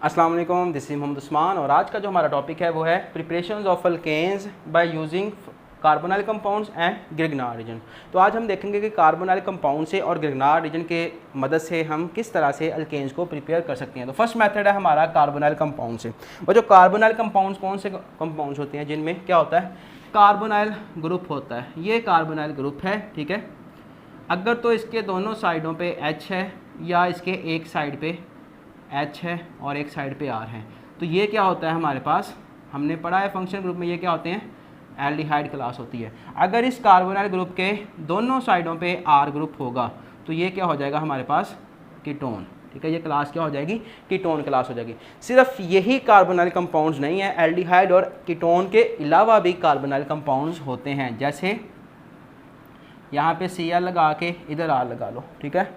अस्सलाम वालेकुम, this is Mohammad Usman और आज का जो हमारा टॉपिक है वो है preparations of alkanes by using carbonyl compounds and Grignard reagent. तो आज हम देखेंगे कि कार्बोनाइल कंपाउंड से और ग्रिग्नार्ड रीजन के मदद से हम किस तरह से अल्केन्स को प्रिपेयर कर सकते हैं। तो फर्स्ट मेथड है हमारा कार्बोनाइल कंपाउंड से। और जो कार्बोनाइल कंपाउंड्स कौन से कंपाउंड्स होते हैं जिनमें क्या होता है, कार्बोनाइल ग्रुप होता है। ये कार्बोनाइल ग्रुप है, ठीक है। अगर तो इसके दोनों साइडों पे H है या इसके एक साइड पे H है और एक साइड पे R है, तो ये क्या होता है हमारे पास, हमने पढ़ा है फंक्शन ग्रुप में, ये क्या होते हैं, एल्डिहाइड क्लास होती है। अगर इस कार्बोनाइल ग्रुप के दोनों साइडों पे R ग्रुप होगा तो ये क्या हो जाएगा हमारे पास, कीटोन, ठीक है। ये क्लास क्या हो जाएगी, कीटोन क्लास हो जाएगी। सिर्फ यही कार्बोनाइल कंपाउंड्स नहीं है, एल्डिहाइड और कीटोन के अलावा भी कार्बोनाइल कंपाउंड्स होते हैं। जैसे यहाँ पे Cl लगा के इधर R लगा लो, ठीक है।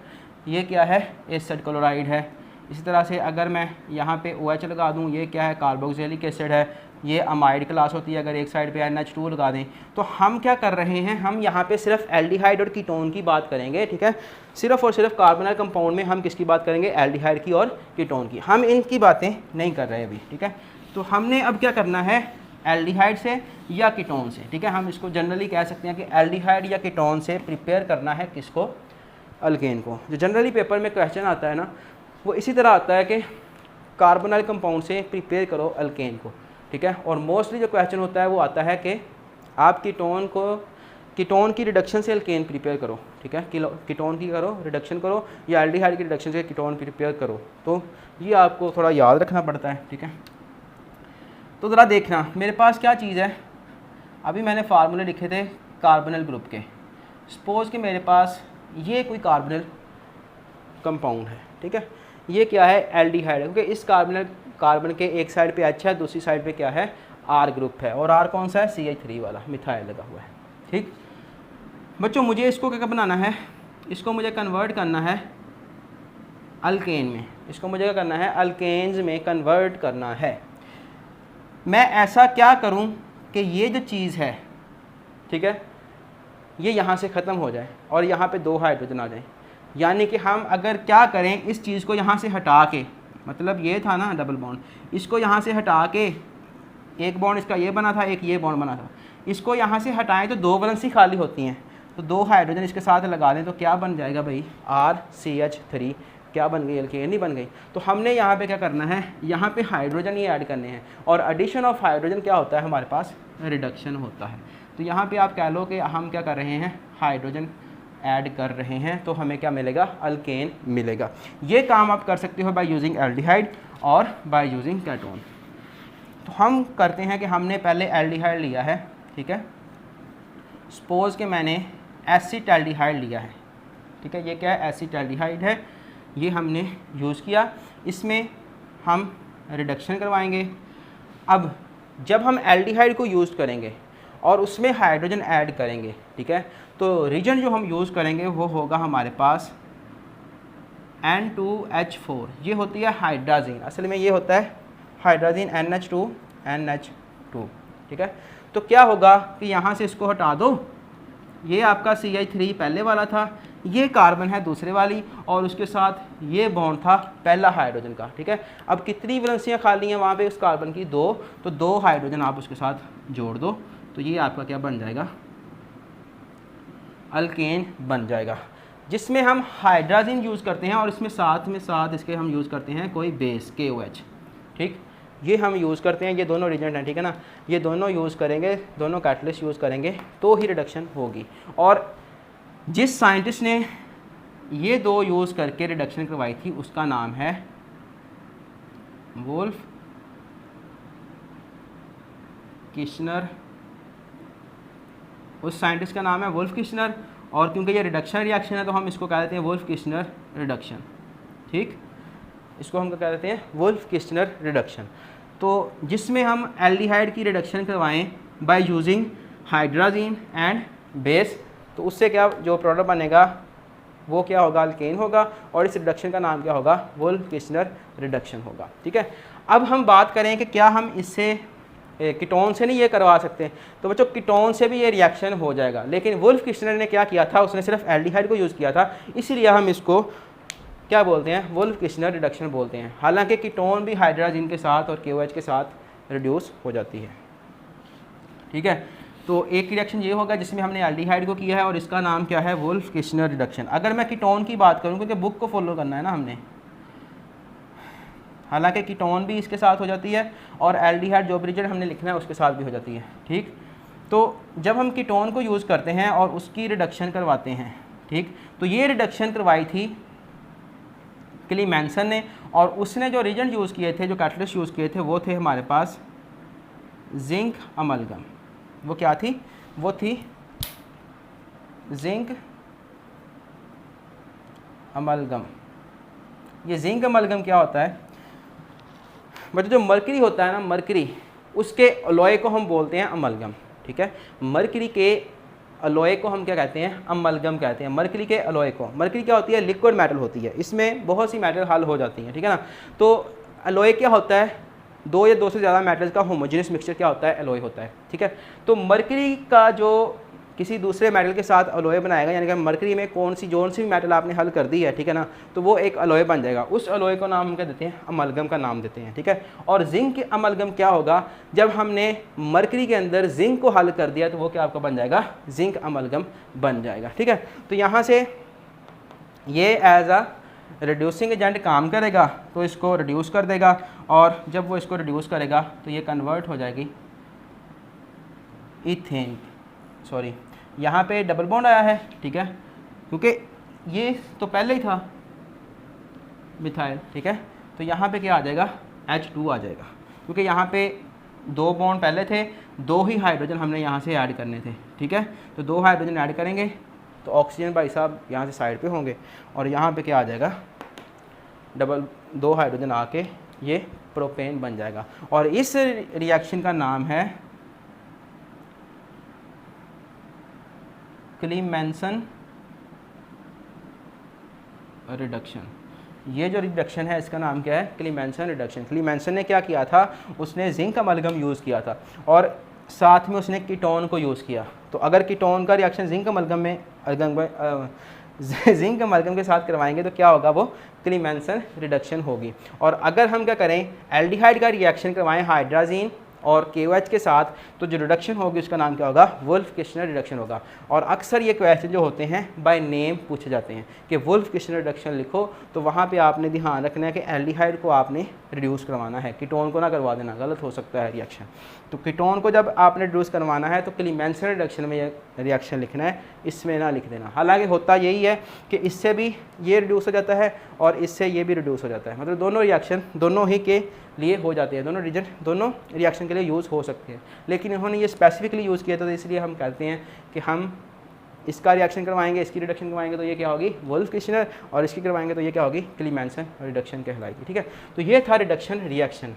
ये क्या है, एसिड क्लोराइड है। इसी तरह से अगर मैं यहाँ पे OH लगा दूँ, ये क्या है, कार्बोक्सिलिक एसिड है। ये अमाइड क्लास होती है। अगर एक साइड पे NH2 लगा दें तो हम क्या कर रहे हैं, हम यहाँ पे सिर्फ एल्डिहाइड और कीटोन की बात करेंगे, ठीक है। सिर्फ और सिर्फ कार्बोनाइल कंपाउंड में हम किसकी बात करेंगे, एल्डिहाइड की और कीटोन की। हम इनकी बातें नहीं कर रहे अभी, ठीक है। तो हमने अब क्या करना है, एल्डिहाइड से या कीटोन से, ठीक है। हम इसको जनरली कह सकते हैं कि एल्डिहाइड या कीटोन से प्रिपेयर करना है किसको, अल्केन को। जो जनरली पेपर में क्वेश्चन आता है ना, वो इसी तरह आता है कि कार्बोनाइल कंपाउंड से प्रिपेयर करो अल्केन को, ठीक है। और मोस्टली जो क्वेश्चन होता है वो आता है कि आप कीटोन की रिडक्शन से अल्केन प्रिपेयर करो, ठीक है। कीटोन की करो, रिडक्शन करो, या एल्डिहाइड की रिडक्शन से कीटोन प्रिपेयर करो। तो ये आपको थोड़ा याद रखना पड़ता है, ठीक है। तो ज़रा देखना मेरे पास क्या चीज़ है। अभी मैंने फार्मूले लिखे थे कार्बोनाइल ग्रुप के। सपोज़ कि मेरे पास ये कोई कार्बोनाइल कंपाउंड है, ठीक है। ये क्या है, एल्डिहाइड है, क्योंकि इस कार्बन के एक साइड पे H है, दूसरी साइड पे क्या है, R ग्रुप है। और R कौन सा है, CH3 वाला, मिथाइल लगा हुआ है, ठीक। बच्चों मुझे इसको क्या बनाना है, इसको मुझे कन्वर्ट करना है अल्केन में। इसको मुझे क्या करना है, अल्केन्स में कन्वर्ट करना है। मैं ऐसा क्या करूं कि ये जो चीज़ है, ठीक है, ये यहाँ से ख़त्म हो जाए और यहाँ पे 2 हाइड्रोजन आ जाए। यानी कि हम अगर क्या करें, इस चीज़ को यहाँ से हटा के, मतलब ये था ना डबल बॉन्ड, इसको यहाँ से हटा के, एक बॉन्ड इसका ये बना था, एक ये बॉन्ड बना था, इसको यहाँ से हटाएं तो 2 वैलेंसी खाली होती हैं। तो 2 हाइड्रोजन इसके साथ लगा दें तो क्या बन जाएगा भाई, RCH3। क्या बन गई, अल्केन नहीं बन गई। तो हमने यहाँ पे क्या करना है, यहाँ पे हाइड्रोजन ये ऐड करने हैं। और एडिशन ऑफ हाइड्रोजन क्या होता है हमारे पास, रिडक्शन होता है। तो यहाँ पे आप कह लो कि हम क्या कर रहे हैं, हाइड्रोजन ऐड कर रहे हैं, तो हमें क्या मिलेगा, अल्केन मिलेगा। ये काम आप कर सकते हो बाय यूजिंग एल्डिहाइड और बाय यूजिंग कीटोन। तो हम करते हैं कि हमने पहले एल्डिहाइड लिया है, ठीक है। सपोज़ कि मैंने एसिटाल्डिहाइड लिया है, ठीक है। ये क्या है, एसिटाल्डिहाइड है, ये हमने यूज़ किया। इसमें हम रिडक्शन करवाएंगे। अब जब हम एल्डिहाइड को यूज़ करेंगे और उसमें हाइड्रोजन ऐड करेंगे, ठीक है, तो रीजन जो हम यूज़ करेंगे वो होगा हमारे पास N2H4। ये होती है हाइड्राजीन, असल में ये होता है हाइड्राजीन NH2, ठीक है। तो क्या होगा कि यहाँ से इसको हटा दो, ये आपका CH3 पहले वाला था, ये कार्बन है दूसरे वाली, और उसके साथ ये बॉन्ड था पहला हाइड्रोजन का, ठीक है। अब कितनी वैलेंसियाँ खाली हैं वहाँ पे उस कार्बन की, 2। तो 2 हाइड्रोजन आप उसके साथ जोड़ दो तो ये आपका क्या बन जाएगा, अल्केन बन जाएगा। जिसमें हम हाइड्राजीन यूज़ करते हैं और इसमें साथ इसके हम यूज़ करते हैं कोई बेस KOH, ठीक। ये हम यूज़ करते हैं, ये दोनों रिजेंट हैं, ठीक है ना। ये दोनों यूज़ करेंगे, दोनों कैटलिस्ट यूज़ करेंगे तो ही रिडक्शन होगी। और जिस साइंटिस्ट ने ये 2 यूज़ करके रिडक्शन करवाई थी उसका नाम है वुल्फ किश्नर। उस साइंटिस्ट का नाम है वुल्फ किश्नर, और क्योंकि ये रिडक्शन रिएक्शन है तो हम इसको कह देते हैं वुल्फ किश्नर रिडक्शन, ठीक। इसको हम क्या कहते हैं, वुल्फ किश्नर रिडक्शन। तो जिसमें हम एल्डिहाइड की रिडक्शन करवाएं by using hydrazine and base, तो उससे क्या जो प्रोडक्ट बनेगा वो क्या होगा, अल्केन होगा। और इस रिडक्शन का नाम क्या होगा, वुल्फ किश्नर रिडक्शन होगा, ठीक है। अब हम बात करें कि क्या हम इससे कीटोन से नहीं ये करवा सकते, तो बच्चों कीटोन से भी ये रिएक्शन हो जाएगा। लेकिन वुल्फ किश्नर ने क्या किया था, उसने सिर्फ एल्डिहाइड को यूज़ किया था, इसीलिए हम इसको क्या बोलते हैं, वुल्फ किशनर रिडक्शन बोलते हैं। हालांकि कीटोन भी हाइड्राजीन के साथ और KOH के साथ रिड्यूस हो जाती है। ठीक है, तो एक रिएक्शन ये होगा जिसमें हमने एल्डिहाइड को किया है और इसका नाम क्या है, वुल्फ किशनर रिडक्शन। अगर मैं कीटोन की बात करूँ, क्योंकि बुक को फॉलो करना है ना हमने, हालांकि कीटोन भी इसके साथ हो जाती है और एल्डिहाइड जो भी रिजल्ट हमने लिखना है उसके साथ भी हो जाती है। ठीक, तो जब हम कीटोन को यूज़ करते हैं और उसकी रिडक्शन करवाते हैं, ठीक, तो ये रिडक्शन करवाई थी क्लीमेंसन ने, और उसने जो रिजेंट यूज़ किए थे, जो कैटलिस्ट यूज़ किए थे, वो थे हमारे पास जिंक अमलगम। वो क्या थी, वो थी जिंक अमलगम। ये जिंक अमलगम क्या होता है बच्चों, जो मरकरी होता है ना, मरकरी, उसके अलॉय को हम बोलते हैं अमलगम। ठीक है, मरकरी के अलॉय को हम क्या कहते हैं, अमलगम कहते हैं। मरकरी के अलॉय को, मरकरी क्या होती है, लिक्विड मेटल होती है, इसमें बहुत सी मेटल हल हो जाती हैं। ठीक है ना, तो अलॉय क्या होता है, दो या दो से ज़्यादा मेटल्स का होमोजेनियस मिक्सचर क्या होता है, अलॉय होता है। ठीक है, तो मरकरी का जो किसी दूसरे मेटल के साथ अलॉय बनाएगा, यानी कि मरकरी में कौन सी भी मेटल आपने हल कर दी है, ठीक है ना, तो वो एक अलॉय बन जाएगा। उस अलॉय को नाम हम क्या देते हैं, अमलगम का नाम देते हैं। ठीक है, और जिंक अमलगम क्या होगा, जब हमने मरकरी के अंदर जिंक को हल कर दिया तो वो क्या आपका बन जाएगा, जिंक अमलगम बन जाएगा। ठीक है, तो यहाँ से ये एज अ रिड्यूसिंग एजेंट काम करेगा, तो इसको रिड्यूस कर देगा, और जब वो इसको रिड्यूस करेगा तो ये कन्वर्ट हो जाएगी इथेन, सॉरी यहाँ पे डबल बॉन्ड आया है। ठीक है, क्योंकि ये तो पहले ही था मिथाइल। ठीक है, तो यहाँ पे क्या आ जाएगा, H2 आ जाएगा, क्योंकि यहाँ पे दो बॉन्ड पहले थे, दो ही हाइड्रोजन हमने यहाँ से ऐड करने थे। ठीक है, तो दो हाइड्रोजन ऐड करेंगे तो ऑक्सीजन भाई साहब यहाँ से साइड पे होंगे, और यहाँ पे क्या आ जाएगा, डबल दो हाइड्रोजन आके ये प्रोपेन बन जाएगा। और इस रिएक्शन का नाम है क्लीमेंसन रिडक्शन। ये जो रिडक्शन है इसका नाम क्या है, क्लीमेंसन रिडक्शन। क्लीमेंसन ने क्या किया था, उसने जिंक अमलगम यूज़ किया था और साथ में उसने कीटोन को यूज़ किया। तो अगर कीटोन का reaction zinc amalgam zinc amalgam के साथ करवाएंगे तो क्या होगा, वो क्लीमेंसन रिडक्शन होगी। और अगर हम क्या करें, एल्डिहाइड का रिएक्शन करवाएं हाइड्राजीन और KOH के साथ, तो जो रिडक्शन होगी उसका नाम क्या होगा, वुल्फ किशनर रिडक्शन होगा। और अक्सर ये क्वेश्चन जो होते हैं बाय नेम पूछे जाते हैं कि वुल्फ किशनर रिडक्शन लिखो, तो वहाँ पे आपने ध्यान रखना है कि एल्डिहाइड को आपने रिड्यूस करवाना है, कीटोन को ना करवा देना, गलत हो सकता है रिएक्शन। तो कीटोन को जब आपने रिड्यूस करवाना है तो क्लीमेंसन रिडक्शन में ये रिएक्शन लिखना है, इसमें ना लिख देना। हालांकि होता यही है कि इससे भी ये रिड्यूस हो जाता है और इससे ये भी रिड्यूस हो जाता है, मतलब दोनों रिएक्शन दोनों ही के लिए हो जाते हैं, दोनों रिजल्ट दोनों रिएक्शन के लिए यूज़ हो सकते हैं। लेकिन इन्होंने ये स्पेसिफिकली यूज़ किया था, तो इसलिए हम कहते हैं कि हम इसका रिएक्शन करवाएंगे, इसकी रिडक्शन करवाएंगे तो ये क्या होगी, वुल्फ किशनर, और इसकी करवाएंगे तो ये क्या होगी, क्लीमेंसन रिडक्शन कहलाएगी। ठीक है, तो ये था रिडक्शन रिएक्शन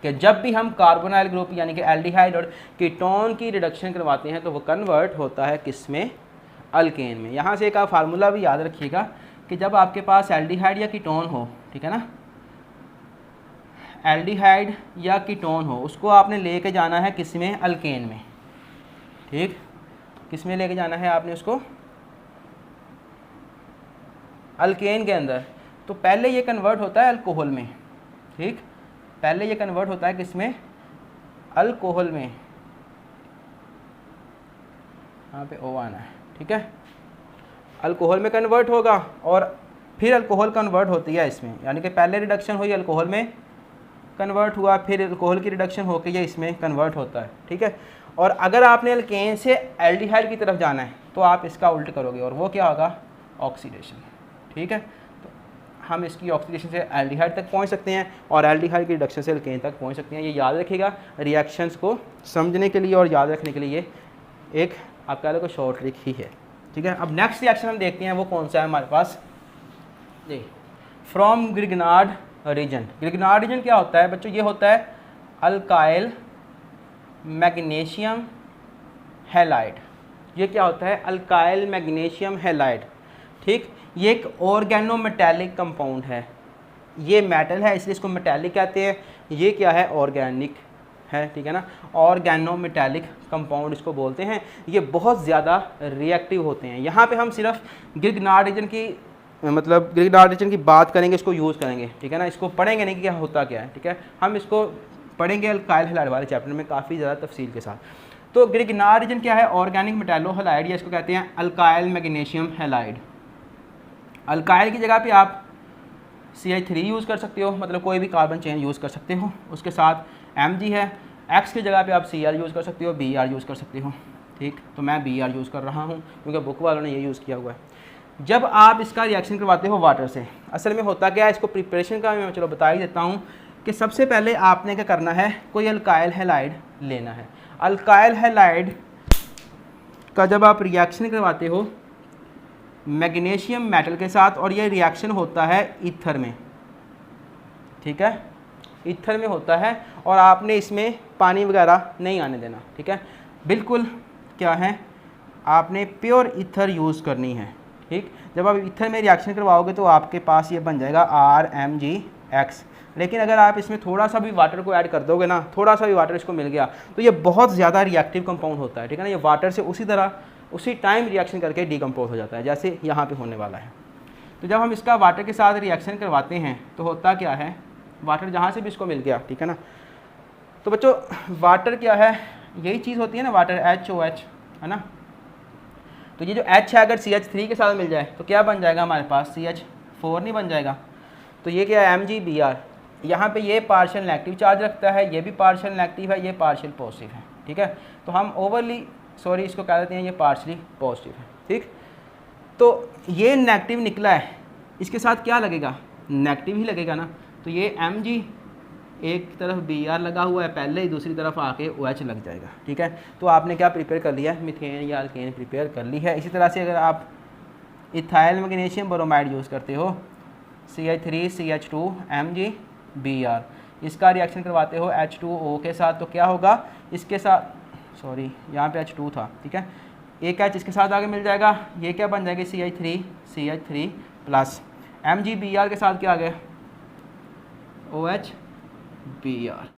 कि जब भी हम कार्बोनाइल ग्रुप यानी कि एल्डिहाइड और कीटोन की रिडक्शन करवाते हैं तो वो कन्वर्ट होता है किस में, अल्केन में। यहाँ से एक आप फार्मूला भी याद रखिएगा कि जब आपके पास एल्डिहाइड या कीटोन हो, ठीक है ना, एल्डिहाइड या कीटोन हो, उसको आपने लेके जाना है किस में, अल्केन में। ठीक, किस में लेके जाना है आपने उसको, अल्केन के अंदर। तो पहले ये कन्वर्ट होता है अल्कोहल में। ठीक, पहले ये कन्वर्ट होता है किस में, अल्कोहल में, यहाँ पे O आना है। ठीक है, अल्कोहल में कन्वर्ट होगा और फिर अल्कोहल कन्वर्ट होती है इसमें, यानी कि पहले रिडक्शन हुई अल्कोहल में कन्वर्ट हुआ, फिर अल्कोहल की रिडक्शन होकर ये इसमें कन्वर्ट होता है। ठीक है, और अगर आपने अल्केन से एल्डिहाइड की तरफ जाना है तो आप इसका उल्ट करोगे और वो क्या होगा, ऑक्सीडेशन। ठीक है, तो हम इसकी ऑक्सीडेशन से एल्डिहाइड तक पहुंच सकते हैं और एल्डिहाइड की रिडक्शन से अल्केन तक पहुंच सकते हैं। ये याद रखिएगा रिएक्शंस को समझने के लिए और याद रखने के लिए, ये एक आप कह लो को शॉर्ट ट्रिक ही है। ठीक है, अब नेक्स्ट रिएक्शन हम देखते हैं वो कौन सा है हमारे पास जी, from Grignard reagent. Grignard reagent क्या होता है बच्चों, ये होता है अल्काइल मैग्नीशियम हैलाइड। ये क्या होता है, अल्काइल मैग्नीशियम हैलाइड। ठीक, ये एक ऑर्गेनोमेटेलिक कंपाउंड है, ये मेटल है इसलिए इसको मेटेलिक कहते हैं। ये क्या है, ऑर्गेनिक है। ठीक है ना, ऑर्गेनोमेटेलिक कंपाउंड इसको बोलते हैं। ये बहुत ज़्यादा रिएक्टिव होते हैं। यहाँ पे हम सिर्फ ग्रिग्नार्ड रीजन की मतलब ग्रिग्नार्ड रीजन की बात करेंगे, इसको यूज़ करेंगे, ठीक है ना, इसको पढ़ेंगे नहीं कि क्या होता क्या है, ठीक है, हम इसको पढ़ेंगे अल्काइल हैलाइड वाले चैप्टर में काफ़ी ज़्यादा तफसील के साथ। तो ग्रिग्नार्ड रीजन क्या है? ऑर्गेनिक मेटालो हैलाइड, या इसको कहते हैं अल्काइल मैग्नीशियम हैलाइड। अल्काइल की जगह पे आप CH3 यूज़ कर सकते हो, मतलब कोई भी कार्बन चेन यूज़ कर सकते हो, उसके साथ Mg है। X की जगह पे आप Cr यूज़ कर सकते हो, Br यूज़ कर सकते हो, ठीक, तो मैं Br यूज़ कर रहा हूँ क्योंकि बुक वालों ने ये यूज़ किया हुआ है। जब आप इसका रिएक्शन करवाते हो वाटर से, असल में होता क्या है, इसको प्रिपरेशन का मैं चलो बता ही देता हूँ कि सबसे पहले आपने क्या करना है, कोई अल्काइल हैलाइड लेना है। अल्काइल हैलाइड का जब आप रिएक्शन करवाते हो मैग्नीशियम मेटल के साथ, और ये रिएक्शन होता है ईथर में, ठीक है, ईथर में होता है, और आपने इसमें पानी वगैरह नहीं आने देना, ठीक है, बिल्कुल क्या है, आपने प्योर ईथर यूज़ करनी है, ठीक। जब आप ईथर में रिएक्शन करवाओगे तो आपके पास ये बन जाएगा RMgX। लेकिन अगर आप इसमें थोड़ा सा भी वाटर को ऐड कर दोगे ना, थोड़ा सा भी वाटर इसको मिल गया, तो ये बहुत ज़्यादा रिएक्टिव कंपाउंड होता है, ठीक है ना, ये वाटर से उसी टाइम रिएक्शन करके डिकम्पोज हो जाता है, जैसे यहाँ पे होने वाला है। तो जब हम इसका वाटर के साथ रिएक्शन करवाते हैं तो होता क्या है, वाटर जहाँ से भी इसको मिल गया, ठीक है ना, तो बच्चों वाटर क्या है, यही चीज़ होती है ना, वाटर HOH, है ना, तो ये जो H है अगर CH3 के साथ मिल जाए तो क्या बन जाएगा हमारे पास, CH4 नहीं बन जाएगा। तो ये क्या है, MgBr, यहाँ पे ये पार्शियल नेगेटिव चार्ज रखता है, ये भी पार्शियल नेगेटिव है, ये पार्शियल पॉजिटिव है, ठीक है, तो हम इसको कह देते हैं ये पार्शियली पॉजिटिव है, ठीक। तो ये नेगेटिव निकला है, इसके साथ क्या लगेगा, नेगेटिव ही लगेगा ना, तो ये Mg एक तरफ Br लगा हुआ है पहले ही, दूसरी तरफ आके OH लग जाएगा, ठीक है। तो आपने क्या प्रिपेयर कर लिया है, मीथेन या अल्केन प्रिपेयर कर ली है। इसी तरह से अगर आप इथाइल मैग्नीशियम ब्रोमाइड यूज़ करते हो, CH3 CH2 MgBr, इसका रिएक्शन करवाते हो H2O के साथ, तो क्या होगा, इसके साथ यहाँ पे H2 था, ठीक है, एक H इसके साथ आगे मिल जाएगा, ये क्या बन जाएगी, CH3 प्लस MgBr के साथ क्या आ गया, OH Br।